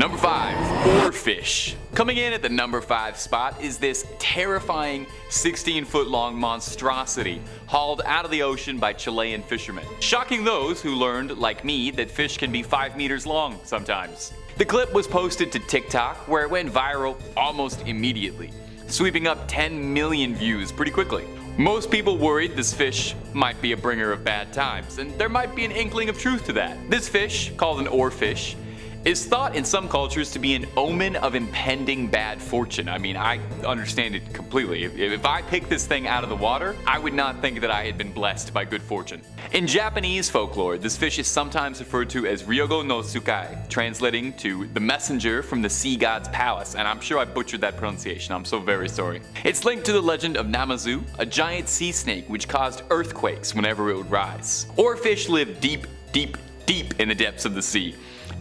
Number 5. Oarfish. Coming in at the number 5 spot is this terrifying 16-foot long monstrosity hauled out of the ocean by Chilean fishermen, shocking those who learned, like me, that fish can be 5 meters long sometimes. The clip was posted to TikTok, where it went viral almost immediately, sweeping up 10 million views pretty quickly. Most people worried this fish might be a bringer of bad times, and there might be an inkling of truth to that. This fish, called an oarfish, is thought in some cultures to be an omen of impending bad fortune. I mean, I understand it completely. If I picked this thing out of the water, I would not think that I had been blessed by good fortune. In Japanese folklore, this fish is sometimes referred to as Ryogo no Tsukai, translating to the messenger from the sea god's palace, and I'm sure I butchered that pronunciation, I'm so very sorry. It's linked to the legend of Namazu, a giant sea snake which caused earthquakes whenever it would rise. Oarfish live deep in the depths of the sea.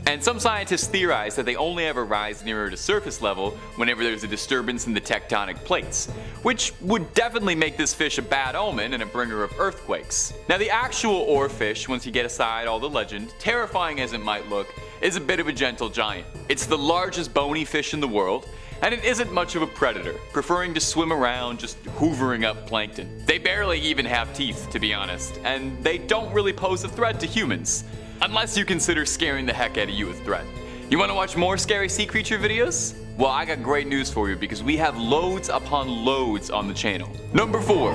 And some scientists theorize that they only ever rise nearer to surface level whenever there's a disturbance in the tectonic plates, which would definitely make this fish a bad omen and a bringer of earthquakes. Now, the actual oarfish, once you get aside all the legend, terrifying as it might look, is a bit of a gentle giant. It's the largest bony fish in the world, and it isn't much of a predator, preferring to swim around just hoovering up plankton. They barely even have teeth, to be honest, and they don't really pose a threat to humans. Unless you consider scaring the heck out of you a threat. You want to watch more scary sea creature videos? Well, I got great news for you because we have loads upon loads on the channel. Number 4.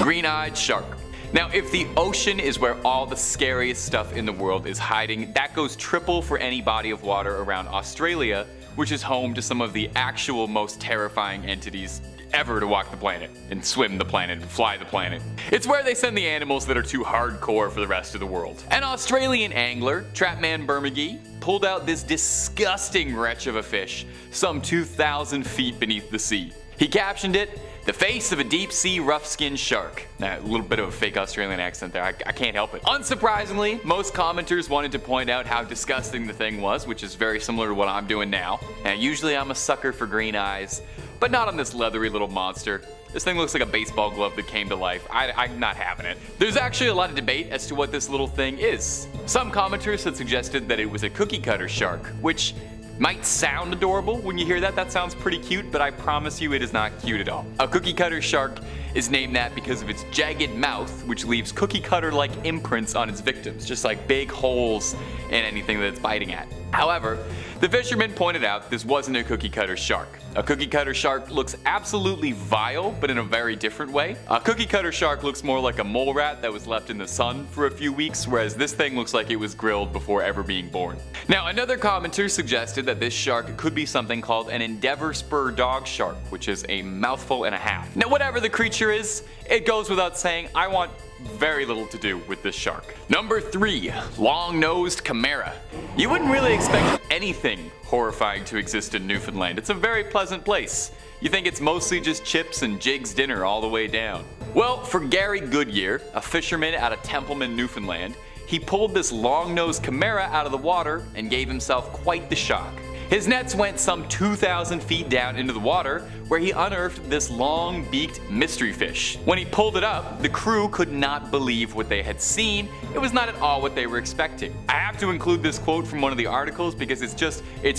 Green-eyed shark. Now, if the ocean is where all the scariest stuff in the world is hiding, that goes triple for any body of water around Australia, which is home to some of the actual most terrifying entities ever to walk the planet, and swim the planet, and fly the planet. It's where they send the animals that are too hardcore for the rest of the world. An Australian angler, Trapman Bermagee, pulled out this disgusting wretch of a fish, some 2,000 feet beneath the sea. He captioned it, "The face of a deep-sea rough-skinned shark." Now, a little bit of a fake Australian accent there, I can't help it. Unsurprisingly, most commenters wanted to point out how disgusting the thing was, which is very similar to what I'm doing now. Now, usually I'm a sucker for green eyes, but not on this leathery little monster. This thing looks like a baseball glove that came to life. I'm not having it. There's actually a lot of debate as to what this little thing is. Some commenters had suggested that it was a cookie cutter shark, which might sound adorable when you hear that. That sounds pretty cute, but I promise you it is not cute at all. A cookie cutter shark is named that because of its jagged mouth, which leaves cookie cutter-like imprints on its victims, just like big holes in anything that it's biting at. However, the fisherman pointed out this wasn't a cookie cutter shark. A cookie cutter shark looks absolutely vile, but in a very different way. A cookie cutter shark looks more like a mole rat that was left in the sun for a few weeks, whereas this thing looks like it was grilled before ever being born. Now, another commenter suggested that this shark could be something called an endeavor spur dog shark, which is a mouthful and a half. Now, whatever the creature is, it goes without saying, I want very little to do with this shark. Number 3. Long-nosed chimera. You wouldn't really expect anything horrifying to exist in Newfoundland. It's a very pleasant place. You think it's mostly just chips and Jig's dinner all the way down. Well, for Gary Goodyear, a fisherman out of Templeman, Newfoundland, he pulled this long-nosed chimera out of the water and gave himself quite the shock. His nets went some 2,000 feet down into the water, where he unearthed this long-beaked mystery fish. When he pulled it up, the crew could not believe what they had seen. It was not at all what they were expecting. I have to include this quote from one of the articles because it's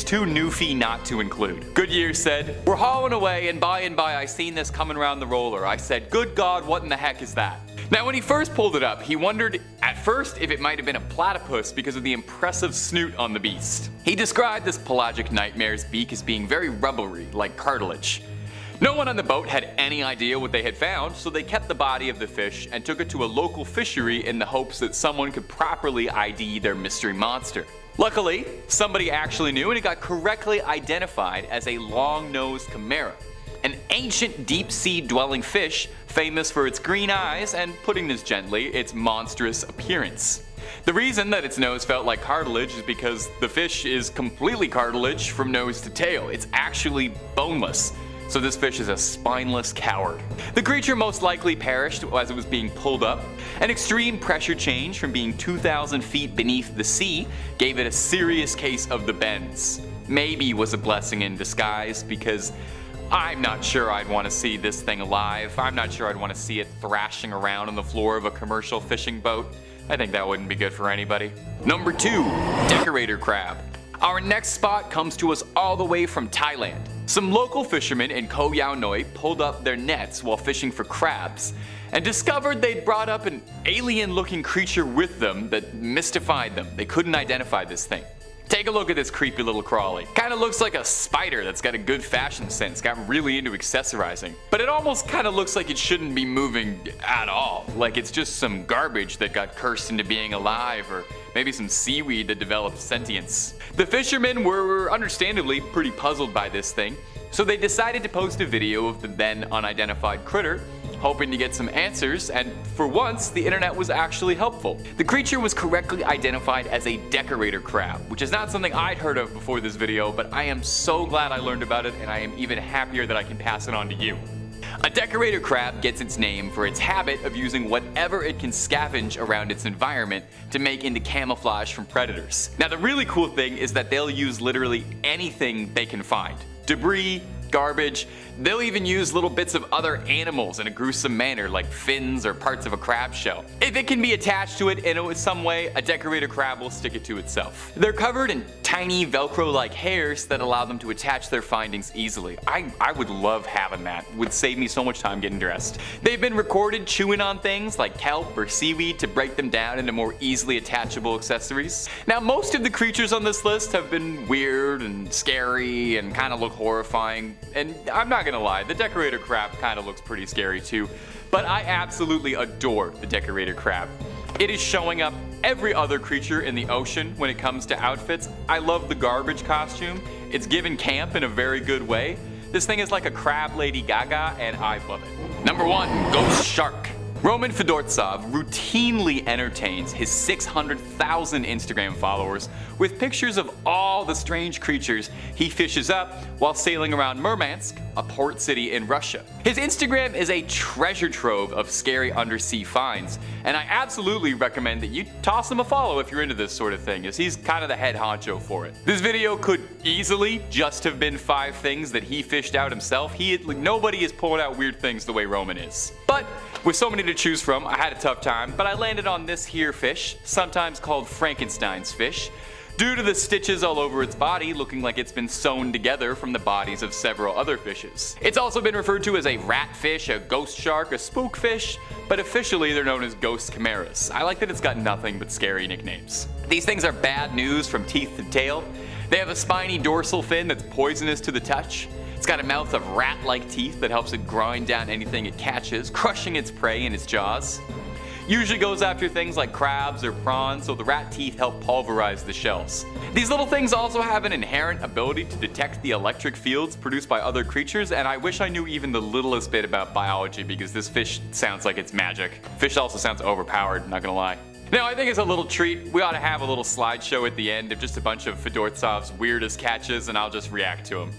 too newfie not to include. Goodyear said, "We're hauling away and by I seen this coming around the roller. I said, good God, what in the heck is that?" Now, when he first pulled it up, he wondered at first if it might have been a platypus because of the impressive snoot on the beast. He described this pelagic nightmare's beak as being very rubbery, like cartilage. No one on the boat had any idea what they had found, so they kept the body of the fish and took it to a local fishery in the hopes that someone could properly ID their mystery monster. Luckily, somebody actually knew, and it got correctly identified as a long-nosed chimera, an ancient deep-sea dwelling fish famous for its green eyes and, putting this gently, its monstrous appearance. The reason that its nose felt like cartilage is because the fish is completely cartilage from nose to tail. It's actually boneless. So this fish is a spineless coward. The creature most likely perished as it was being pulled up. An extreme pressure change from being 2,000 feet beneath the sea gave it a serious case of the bends. Maybe was a blessing in disguise, because I'm not sure I'd want to see this thing alive. I'm not sure I'd want to see it thrashing around on the floor of a commercial fishing boat. I think that wouldn't be good for anybody. Number 2. Decorator crab. Our next spot comes to us all the way from Thailand. Some local fishermen in Koh Yao Noi pulled up their nets while fishing for crabs and discovered they'd brought up an alien-looking creature with them that mystified them. They couldn't identify this thing. Take a look at this creepy little crawly. Kinda looks like a spider that's got a good fashion sense, got really into accessorizing. But it almost kinda looks like it shouldn't be moving at all. Like it's just some garbage that got cursed into being alive, or maybe some seaweed that developed sentience. The fishermen were understandably pretty puzzled by this thing, so they decided to post a video of the then unidentified critter, hoping to get some answers, and for once, the internet was actually helpful. The creature was correctly identified as a decorator crab, which is not something I'd heard of before this video, but I am so glad I learned about it, and I am even happier that I can pass it on to you. A decorator crab gets its name for its habit of using whatever it can scavenge around its environment to make into camouflage from predators. Now the really cool thing is that they'll use literally anything they can find. Debris, garbage, they'll even use little bits of other animals in a gruesome manner like fins or parts of a crab shell. If it can be attached to it in some way, a decorator crab will stick it to itself. They're covered in tiny Velcro-like hairs that allow them to attach their findings easily. I would love having that. It would save me so much time getting dressed. They've been recorded chewing on things like kelp or seaweed to break them down into more easily attachable accessories. Now most of the creatures on this list have been weird and scary and kind of look horrifying, and I'm not gonna lie, the decorator crab kind of looks pretty scary too, but I absolutely adore the decorator crab. It is showing up every other creature in the ocean when it comes to outfits. I love the garbage costume. It's given camp in a very good way. This thing is like a crab Lady Gaga, and I love it. Number 1, Ghost Shark. Roman Fedortsov routinely entertains his 600,000 Instagram followers with pictures of all the strange creatures he fishes up while sailing around Murmansk, a port city in Russia. His Instagram is a treasure trove of scary undersea finds, and I absolutely recommend that you toss him a follow if you're into this sort of thing, as he's kind of the head honcho for it. This video could easily just have been 5 things that he fished out himself. Nobody is pulling out weird things the way Roman is. But with so many to choose from, I had a tough time, but I landed on this here fish, sometimes called Frankenstein's fish, due to the stitches all over its body looking like it's been sewn together from the bodies of several other fishes. It's also been referred to as a ratfish, a ghost shark, a spookfish, but officially they're known as ghost chimeras. I like that it's got nothing but scary nicknames. These things are bad news from teeth to tail. They have a spiny dorsal fin that's poisonous to the touch. It's got a mouth of rat-like teeth that helps it grind down anything it catches, crushing its prey in its jaws. Usually goes after things like crabs or prawns, so the rat teeth help pulverize the shells. These little things also have an inherent ability to detect the electric fields produced by other creatures, and I wish I knew even the littlest bit about biology because this fish sounds like it's magic. Fish also sounds overpowered, not gonna lie. Now I think as a little treat, we ought to have a little slideshow at the end of just a bunch of Fedortsov's weirdest catches, and I'll just react to them.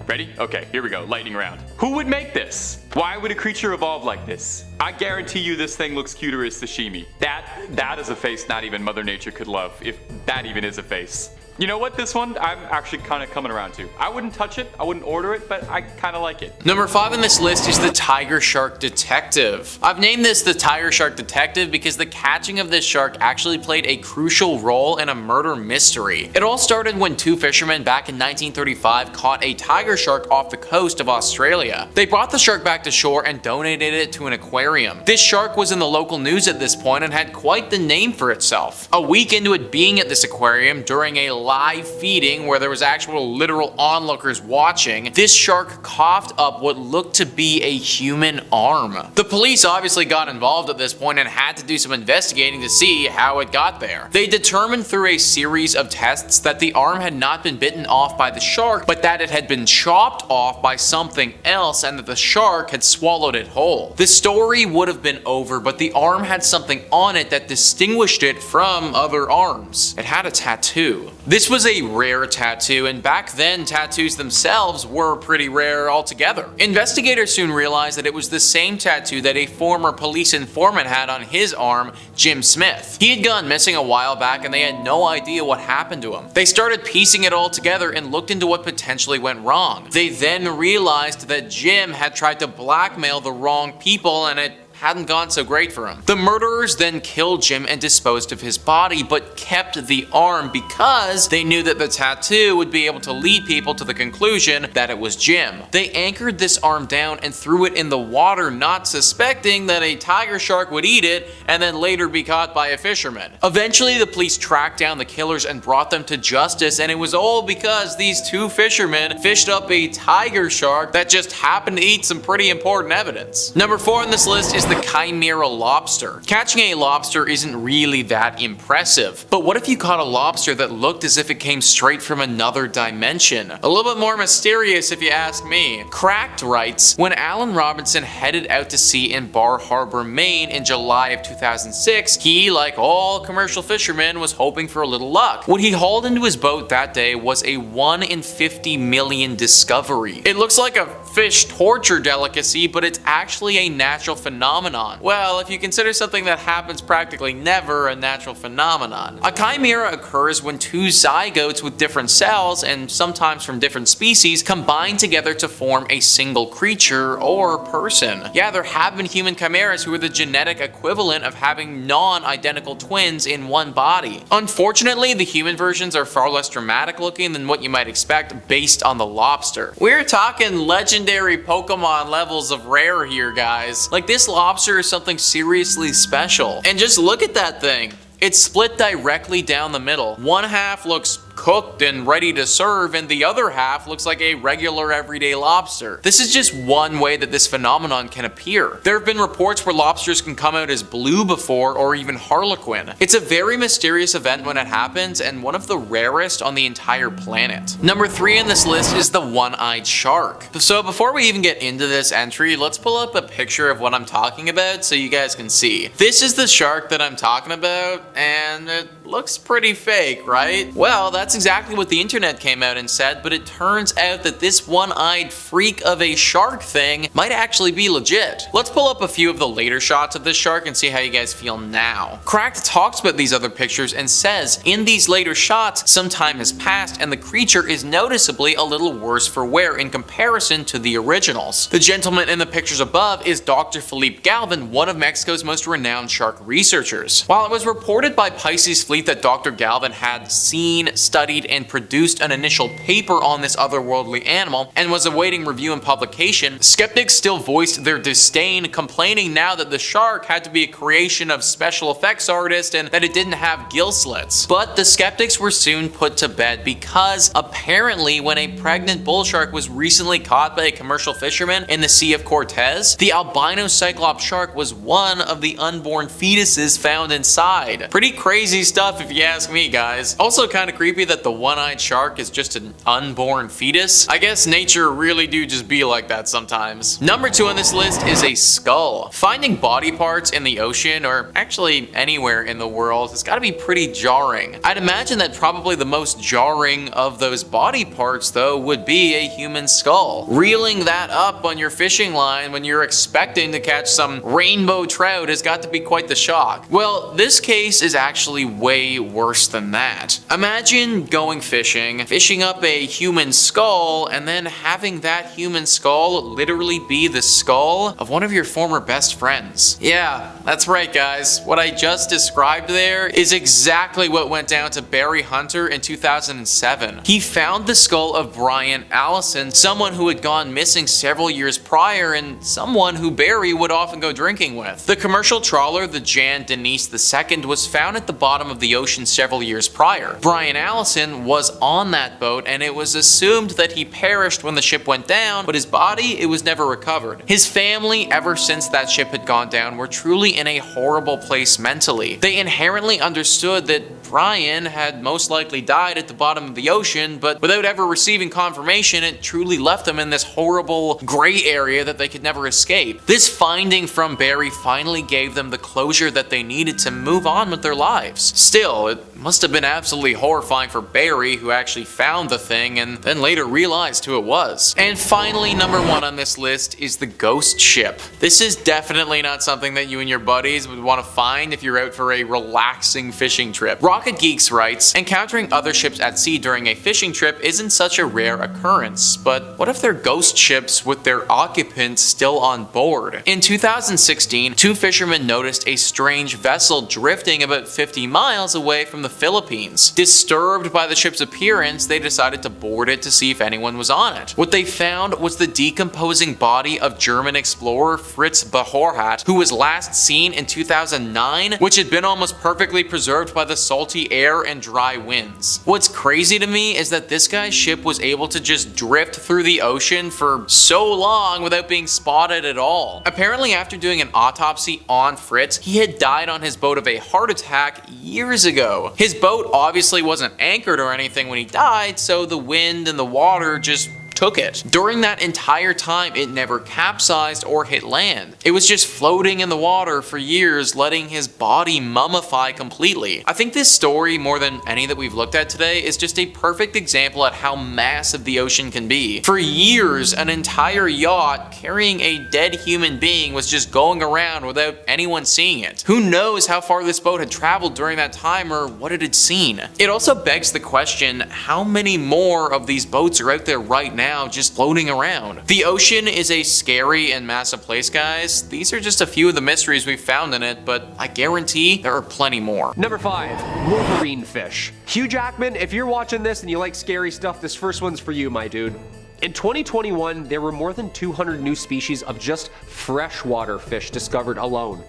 Ready? Okay, here we go, lightning round. Who would make this? Why would a creature evolve like this? I guarantee you this thing looks cuter as sashimi. That is a face not even Mother Nature could love, if that even is a face. You know what, this one I'm actually kind of coming around to. I wouldn't touch it, I wouldn't order it, but I kind of like it. Number 5 on this list is the Tiger Shark Detective. I've named this the Tiger Shark Detective because the catching of this shark actually played a crucial role in a murder mystery. It all started when 2 fishermen back in 1935 caught a tiger shark off the coast of Australia. They brought the shark back to shore and donated it to an aquarium. This shark was in the local news at this point and had quite the name for itself. A week into it being at this aquarium during a live feeding where there was actual literal onlookers watching, this shark coughed up what looked to be a human arm. The police obviously got involved at this point and had to do some investigating to see how it got there. They determined through a series of tests that the arm had not been bitten off by the shark, but that it had been chopped off by something else and that the shark had swallowed it whole. The story would have been over, but the arm had something on it that distinguished it from other arms. It had a tattoo. This was a rare tattoo, and back then tattoos themselves were pretty rare altogether. Investigators soon realized that it was the same tattoo that a former police informant had on his arm, Jim Smith. He had gone missing a while back and they had no idea what happened to him. They started piecing it all together and looked into what potentially went wrong. They then realized that Jim had tried to blackmail the wrong people and it hadn't gone so great for him. The murderers then killed Jim and disposed of his body, but kept the arm because they knew that the tattoo would be able to lead people to the conclusion that it was Jim. They anchored this arm down and threw it in the water, not suspecting that a tiger shark would eat it and then later be caught by a fisherman. Eventually, the police tracked down the killers and brought them to justice, and it was all because these two fishermen fished up a tiger shark that just happened to eat some pretty important evidence. Number 4 on this list is the CHIMERA lobster. Catching a lobster isn't really that impressive, but what if you caught a lobster that looked as if it came straight from another dimension? A little bit more mysterious if you ask me. Cracked writes, when Alan Robinson headed out to sea in Bar Harbor, Maine in July of 2006, he, like all commercial fishermen, was hoping for a little luck. What he hauled into his boat that day was a 1 in 50 million discovery. It looks like a fish torture delicacy, but it's actually a natural phenomenon. Well, if you consider something that happens practically never a natural phenomenon. A chimera occurs when two zygotes with different cells, and sometimes from different species, combine together to form a single creature or person. Yeah, there have been human chimeras who are the genetic equivalent of having non-identical twins in one body. Unfortunately, the human versions are far less dramatic looking than what you might expect based on the lobster. We're talking legendary Pokemon levels of rare here, guys. Like, this lobster is something seriously special. And just look at that thing. It's split directly down the middle. One half looks cooked and ready to serve, and the other half looks like a regular everyday lobster. This is just one way that this phenomenon can appear. There have been reports where lobsters can come out as blue before, or even harlequin. It's a very mysterious event when it happens, and one of the rarest on the entire planet. Number 3 on this list is the one-eyed shark. So before we even get into this entry, let's pull up a picture of what I'm talking about so you guys can see. This is the shark that I'm talking about, and it looks pretty fake, right? Well, that's exactly what the internet came out and said, but it turns out that this one-eyed freak of a shark thing might actually be legit. Let's pull up a few of the later shots of this shark and see how you guys feel now. Cracked talks about these other pictures and says, in these later shots, some time has passed and the creature is noticeably a little worse for wear in comparison to the originals. The gentleman in the pictures above is Dr. Philippe Galvin, one of Mexico's most renowned shark researchers. While it was reported by Pisces Fleet that Dr. Galvin had seen, studied, and produced an initial paper on this otherworldly animal and was awaiting review and publication, skeptics still voiced their disdain, complaining now that the shark had to be a creation of special effects artists and that it didn't have gill slits. But the skeptics were soon put to bed because apparently when a pregnant bull shark was recently caught by a commercial fisherman in the Sea of Cortez, the albino cyclops shark was one of the unborn fetuses found inside. Pretty crazy stuff if you ask me, guys. Also kind of creepy that the one-eyed shark is just an unborn fetus. I guess nature really do just be like that sometimes. Number 2 on this list is a skull. Finding body parts in the ocean, or actually anywhere in the world, has got to be pretty jarring. I'd imagine that probably the most jarring of those body parts, though, would be a human skull. Reeling that up on your fishing line when you're expecting to catch some rainbow trout has got to be quite the shock. Well, this case is actually way worse than that. Imagine going fishing up a human skull, and then having that human skull literally be the skull of one of your former best friends. Yeah, that's right, guys. What I just described there is exactly what went down to Barry Hunter in 2007. He found the skull of Brian Allison, someone who had gone missing several years prior and someone who Barry would often go drinking with. The commercial trawler, the Jan Denise II, was found at the bottom of the ocean several years prior. Brian Allison was on that boat, and it was assumed that he perished when the ship went down, but his body, it was never recovered. His family, ever since that ship had gone down, were truly in a horrible place mentally. They inherently understood that Brian had most likely died at the bottom of the ocean, but without ever receiving confirmation, it truly left them in this horrible gray area that they could never escape. This finding from Barry finally gave them the closure that they needed to move on with their lives. Still, it must have been absolutely horrifying for Barry, who actually found the thing and then later realized who it was. And finally, number 1 on this list is the ghost ship. This is definitely not something that you and your buddies would want to find if you're out for a relaxing fishing trip. Rocket Geeks writes, encountering other ships at sea during a fishing trip isn't such a rare occurrence, but what if they're ghost ships with their occupants still on board? In 2016, 2 fishermen noticed a strange vessel drifting about 50 miles away from the Philippines. Disturbed by the ship's appearance, they decided to board it to see if anyone was on it. What they found was the decomposing body of German explorer Fritz Bahorhat, who was last seen in 2009, which had been almost perfectly preserved by the salty air and dry winds. What's crazy to me is that this guy's ship was able to just drift through the ocean for so long without being spotted at all. Apparently, after doing an autopsy on Fritz, he had died on his boat of a heart attack years ago. His boat obviously wasn't anchored or anything when he died, so the wind and the water just took it. During that entire time, it never capsized or hit land. It was just floating in the water for years, letting his body mummify completely. I think this story, more than any that we've looked at today, is just a perfect example at how massive the ocean can be. For years, an entire yacht carrying a dead human being was just going around without anyone seeing it. Who knows how far this boat had traveled during that time or what it had seen? It also begs the question, how many more of these boats are out there right now just floating around? The ocean is a scary and massive place, guys. These are just a few of the mysteries we've found in it, but I guarantee there are plenty more. Number 5, wolverine fish. Hugh Jackman, if you're watching this and you like scary stuff, this first one's for you, my dude. In 2021, there were more than 200 new species of just freshwater fish discovered alone.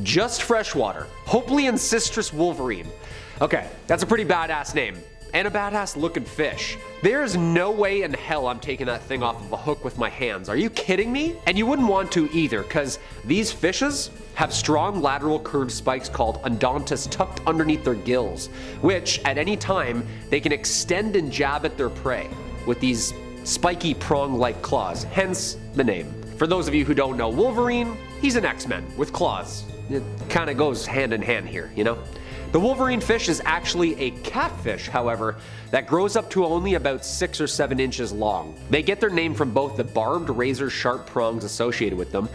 Just freshwater. Hopefully Ancistrus wolverine. Okay, that's a pretty badass name. And a badass looking fish. There's no way in hell I'm taking that thing off of a hook with my hands. Are you kidding me? And you wouldn't want to either, because these fishes have strong lateral curved spikes called endontus tucked underneath their gills, which at any time they can extend and jab at their prey with these spiky prong-like claws, hence the name. For those of you who don't know Wolverine, he's an X-Men with claws. It kind of goes hand in hand here, you know? The wolverine fish is actually a catfish, however, that grows up to only about 6 or 7 inches long. They get their name from both the barbed razor-sharp prongs associated with them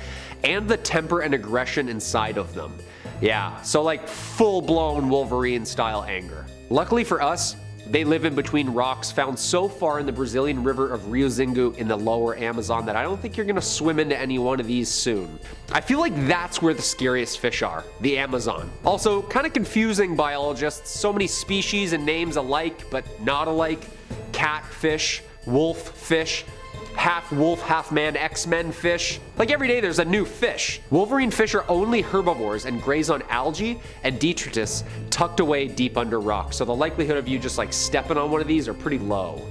and the temper and aggression inside of them. Yeah, so like full-blown Wolverine-style anger. Luckily for us, they live in between rocks found so far in the Brazilian river of Rio Xingu in the lower Amazon that I don't think you're gonna swim into any one of these soon. I feel like that's where the scariest fish are, the Amazon. Also, kind of confusing biologists, so many species and names alike but not alike. Catfish, wolf fish, half wolf, half man, X-Men fish. Like every day there's a new fish. Wolverine fish are only herbivores and graze on algae and detritus tucked away deep under rocks, so the likelihood of you just like stepping on one of these are pretty low.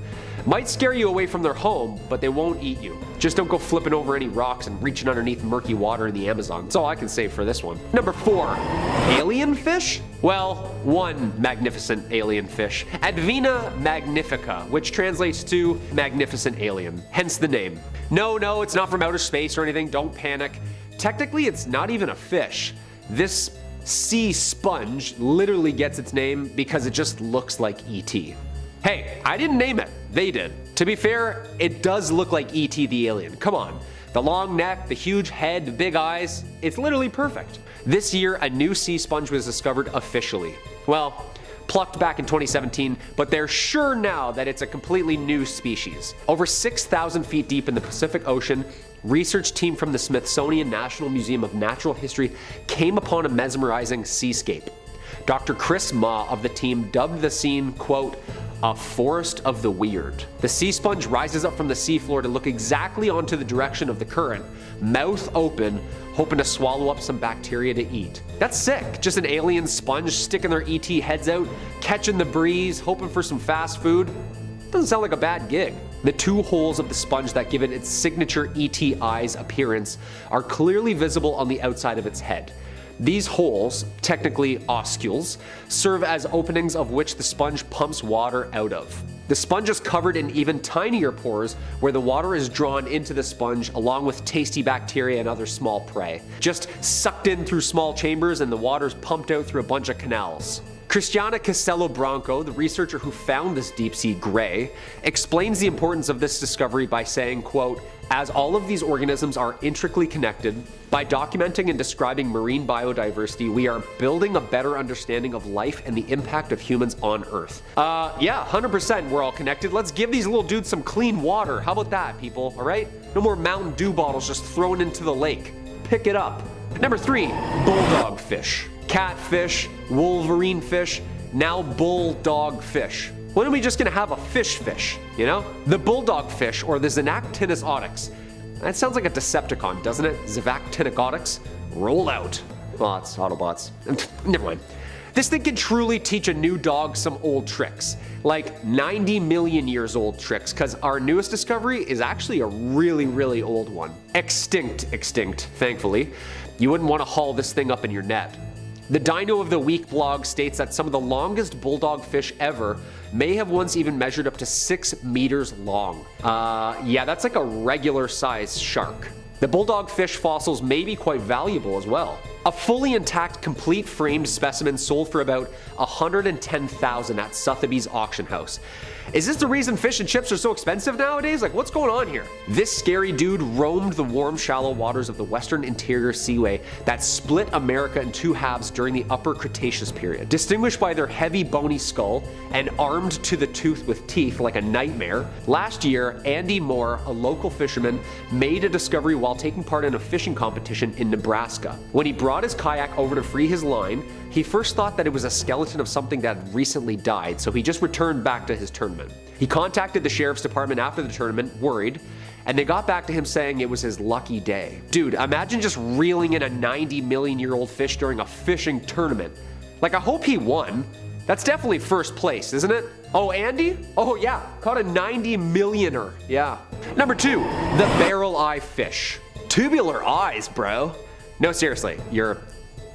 Might scare you away from their home, but they won't eat you. Just don't go flipping over any rocks and reaching underneath murky water in the Amazon. That's all I can say for this one. Number 4, alien fish? Well, one magnificent alien fish, Advena magnifica, which translates to magnificent alien, hence the name. No, it's not from outer space or anything, don't panic. Technically, it's not even a fish. This sea sponge literally gets its name because it just looks like E.T. Hey, I didn't name it, they did. To be fair, it does look like E.T. the alien, come on. The long neck, the huge head, the big eyes, it's literally perfect. This year, a new sea sponge was discovered officially. Well, plucked back in 2017, but they're sure now that it's a completely new species. Over 6,000 feet deep in the Pacific Ocean, research team from the Smithsonian National Museum of Natural History came upon a mesmerizing seascape. Dr. Chris Ma of the team dubbed the scene, quote, a forest of the weird. The sea sponge rises up from the seafloor to look exactly onto the direction of the current, mouth open, hoping to swallow up some bacteria to eat. That's sick, just an alien sponge sticking their ET heads out, catching the breeze, hoping for some fast food. Doesn't sound like a bad gig. The 2 holes of the sponge that give it its signature ET eyes appearance are clearly visible on the outside of its head. These holes, technically oscules, serve as openings of which the sponge pumps water out of. The sponge is covered in even tinier pores where the water is drawn into the sponge along with tasty bacteria and other small prey. Just sucked in through small chambers and the water's pumped out through a bunch of canals. Cristiana Casello Branco, the researcher who found this deep-sea gray, explains the importance of this discovery by saying, quote, "As all of these organisms are intricately connected, by documenting and describing marine biodiversity, we are building a better understanding of life and the impact of humans on Earth." Yeah, 100% we're all connected. Let's give these little dudes some clean water. How about that, people, all right? No more Mountain Dew bottles just thrown into the lake. Pick it up. Number 3, bulldog fish. Catfish, wolverine fish, now bulldog fish. When are we just gonna have a fish, you know? The bulldog fish, or the Xenactinus oryx. That sounds like a Decepticon, doesn't it? Xenactinus oryx? Roll out. Well, it's Autobots. Never mind. This thing can truly teach a new dog some old tricks. Like 90 million years old tricks, because our newest discovery is actually a really, really old one. Extinct, thankfully. You wouldn't want to haul this thing up in your net. The Dino of the Week blog states that some of the longest bulldog fish ever may have once even measured up to 6 meters long. Yeah, that's like a regular sized shark. The bulldog fish fossils may be quite valuable as well. A fully intact, complete framed specimen sold for about $110,000 at Sotheby's auction house. Is this the reason fish and chips are so expensive nowadays? Like, what's going on here? This scary dude roamed the warm, shallow waters of the Western Interior Seaway that split America in 2 halves during the Upper Cretaceous period. Distinguished by their heavy, bony skull and armed to the tooth with teeth like a nightmare, last year, Andy Moore, a local fisherman, made a discovery while taking part in a fishing competition in Nebraska. When he brought his kayak over to free his line, he first thought that it was a skeleton of something that had recently died, so he just returned back to his tournament. He contacted the sheriff's department after the tournament, worried, and they got back to him saying it was his lucky day. Dude, imagine just reeling in a 90 million year old fish during a fishing tournament. Like, I hope he won. That's definitely first place, isn't it? Oh, Andy? Oh yeah, caught a 90 millioner, yeah. Number 2, the barrel-eye fish. Tubular eyes, bro. No, seriously, your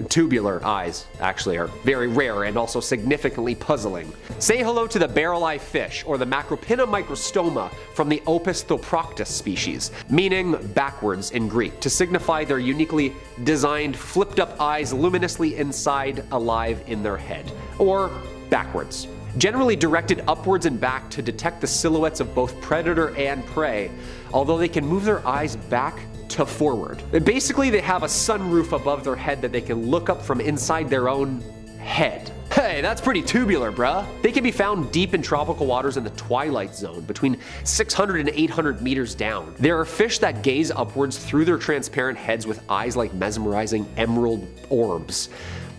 tubular eyes actually are very rare and also significantly puzzling. Say hello to the barrel-eye fish, or the Macropina microstoma from the Opisthoproctus species, meaning backwards in Greek, to signify their uniquely designed flipped-up eyes luminously inside, alive in their head, or backwards. Generally directed upwards and back to detect the silhouettes of both predator and prey, although they can move their eyes back to forward. Basically, they have a sunroof above their head that they can look up from inside their own head. Hey, that's pretty tubular, bruh. They can be found deep in tropical waters in the twilight zone, between 600 and 800 meters down. There are fish that gaze upwards through their transparent heads with eyes like mesmerizing emerald orbs.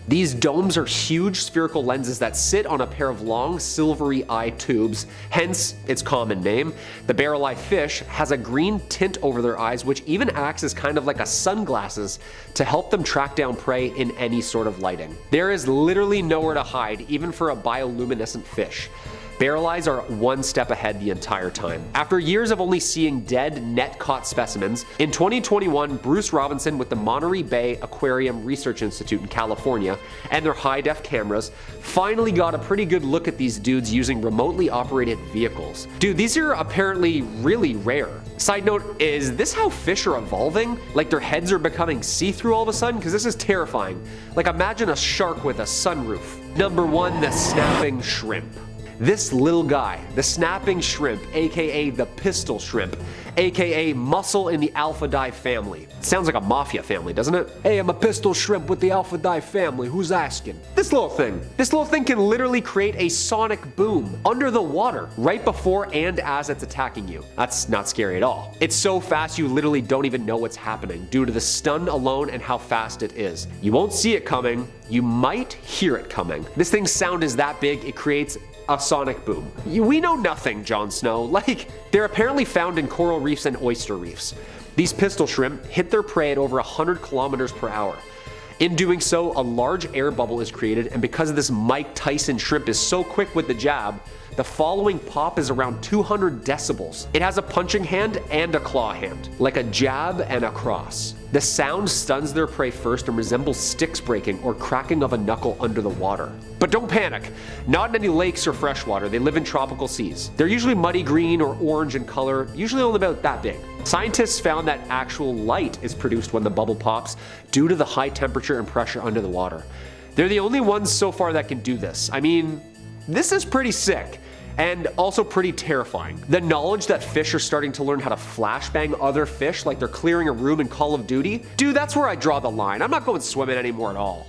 These domes are huge spherical lenses that sit on a pair of long silvery eye tubes, hence its common name. The barrel-eye fish has a green tint over their eyes, which even acts as kind of like a sunglasses to help them track down prey in any sort of lighting. There is literally nowhere to hide, even for a bioluminescent fish. Barrel eyes are one step ahead the entire time. After years of only seeing dead, net-caught specimens, in 2021, Bruce Robinson with the Monterey Bay Aquarium Research Institute in California and their high-def cameras finally got a pretty good look at these dudes using remotely operated vehicles. Dude, these are apparently really rare. Side note, is this how fish are evolving? Like their heads are becoming see-through all of a sudden? Because this is terrifying. Like, imagine a shark with a sunroof. Number 1, the snapping shrimp. This little guy, the snapping shrimp, aka the pistol shrimp, aka mussel in the alphidae family. Sounds like a mafia family, doesn't it? Hey, I'm a pistol shrimp with the alphidae family, who's asking? This little thing can literally create a sonic boom under the water right before and as it's attacking you. That's not scary at all. It's so fast you literally don't even know what's happening due to the stun alone and how fast it is. You won't see it coming, you might hear it coming. This thing's sound is that big, it creates a sonic boom. We know nothing, Jon Snow. Like, they're apparently found in coral reefs and oyster reefs. These pistol shrimp hit their prey at over 100 kilometers per hour. In doing so, a large air bubble is created, and because this Mike Tyson shrimp is so quick with the jab, the following pop is around 200 decibels. It has a punching hand and a claw hand, like a jab and a cross. The sound stuns their prey first and resembles sticks breaking or cracking of a knuckle under the water. But don't panic, not in any lakes or freshwater, they live in tropical seas. They're usually muddy green or orange in color, usually only about that big. Scientists found that actual light is produced when the bubble pops due to the high temperature and pressure under the water. They're the only ones so far that can do this. I mean, this is pretty sick. And also pretty terrifying. The knowledge that fish are starting to learn how to flashbang other fish like they're clearing a room in Call of Duty. Dude, that's where I draw the line. I'm not going swimming anymore at all.